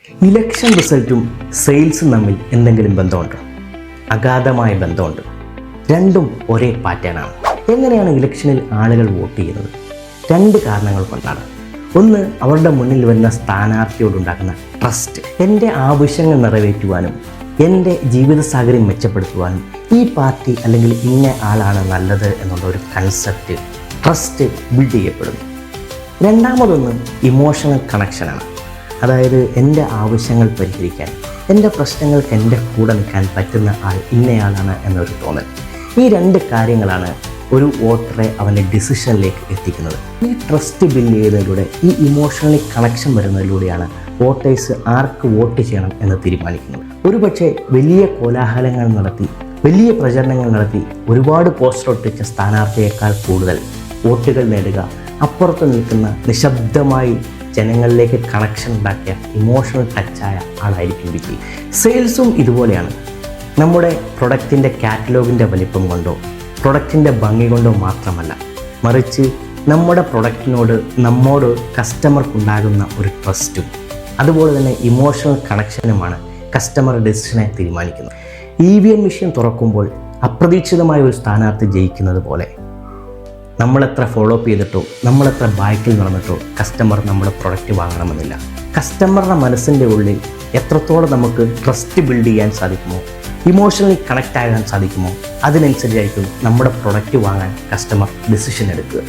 Election റിസൾട്ടും സെയിൽസും തമ്മിൽ എന്തെങ്കിലും ബന്ധമുണ്ടോ? അഗാധമായ ബന്ധമുണ്ട്. രണ്ടും ഒരേ പാറ്റേണാണ്. എങ്ങനെയാണ് ഇലക്ഷനിൽ ആളുകൾ വോട്ട് ചെയ്യുന്നത്? രണ്ട് കാരണങ്ങൾ കൊണ്ടാണ്. ഒന്ന്, അവരുടെ മുന്നിൽ വരുന്ന സ്ഥാനാർത്ഥിയോടുണ്ടാകുന്ന ട്രസ്റ്റ്. എൻ്റെ ആവശ്യങ്ങൾ നിറവേറ്റുവാനും എൻ്റെ ജീവിത സാഹചര്യം മെച്ചപ്പെടുത്തുവാനും ഈ പാർട്ടി അല്ലെങ്കിൽ ഇന്ന ആളാണ് നല്ലത് എന്നുള്ള ഒരു കൺസെപ്റ്റ്, ട്രസ്റ്റ് ബിൽഡ് ചെയ്യപ്പെടുന്നു. രണ്ടാമതൊന്ന് ഇമോഷണൽ കണക്ഷനാണ്. അതായത് എൻ്റെ ആവശ്യങ്ങൾ പരിഹരിക്കാൻ, എൻ്റെ പ്രശ്നങ്ങൾക്ക് എൻ്റെ കൂടെ നിൽക്കാൻ പറ്റുന്ന ആൾ ഇന്നയാളാണ് എന്നൊരു തോന്നൽ. ഈ രണ്ട് കാര്യങ്ങളാണ് ഒരു വോട്ടറെ അവൻ്റെ ഡിസിഷനിലേക്ക് എത്തിക്കുന്നത്. ഈ ട്രസ്റ്റ് ബിൽഡ് ചെയ്തതിലൂടെ, ഈ ഇമോഷണലി കണക്ഷൻ വരുന്നതിലൂടെയാണ് വോട്ടേഴ്സ് ആർക്ക് വോട്ട് ചെയ്യണം എന്ന് തീരുമാനിക്കുന്നത്. ഒരുപക്ഷെ വലിയ കോലാഹലങ്ങൾ നടത്തി, വലിയ പ്രചരണങ്ങൾ നടത്തി, ഒരുപാട് പോസ്റ്റർ ഒട്ടിച്ച സ്ഥാനാർത്ഥിയേക്കാൾ കൂടുതൽ വോട്ടുകൾ നേടുക അപ്പുറത്ത് നിൽക്കുന്ന നിശബ്ദമായി ജനങ്ങളിലേക്ക് കണക്ഷൻ ഉണ്ടാക്കിയ ഇമോഷണൽ ടച്ചായ ആളായിരിക്കും വിജയി. സെയിൽസും ഇതുപോലെയാണ്. നമ്മുടെ പ്രൊഡക്റ്റിൻ്റെ കാറ്റലോഗിൻ്റെ വലിപ്പം കൊണ്ടോ പ്രൊഡക്റ്റിൻ്റെ ഭംഗി കൊണ്ടോ മാത്രമല്ല, മറിച്ച് നമ്മുടെ പ്രൊഡക്റ്റിനോട് നമ്മോട് കസ്റ്റമർക്കുണ്ടാകുന്ന ഒരു ട്രസ്റ്റും അതുപോലെ തന്നെ ഇമോഷണൽ കണക്ഷനുമാണ് കസ്റ്റമർ ഡെസിഷനെ തീരുമാനിക്കുന്നത്. EVM മെഷീൻ തുറക്കുമ്പോൾ അപ്രതീക്ഷിതമായ ഒരു സ്ഥാനാർത്ഥി ജയിക്കുന്നത് പോലെ നമ്മളെത്ര ഫോളോ അപ്പ് ചെയ്തിട്ടോ നമ്മളെത്ര ബാക്കിൽ നടന്നിട്ടോ കസ്റ്റമർ നമ്മുടെ പ്രൊഡക്റ്റ് വാങ്ങണമെന്നില്ല. കസ്റ്റമറുടെ മനസ്സിൻ്റെ ഉള്ളിൽ എത്രത്തോളം നമുക്ക് ട്രസ്റ്റ് ബിൽഡ് ചെയ്യാൻ സാധിക്കുമോ, ഇമോഷണലി കണക്റ്റ് ആകാൻ സാധിക്കുമോ, അതിനനുസരിച്ചായിരിക്കും നമ്മുടെ പ്രൊഡക്റ്റ് വാങ്ങാൻ കസ്റ്റമർ ഡിസിഷൻ എടുക്കുക.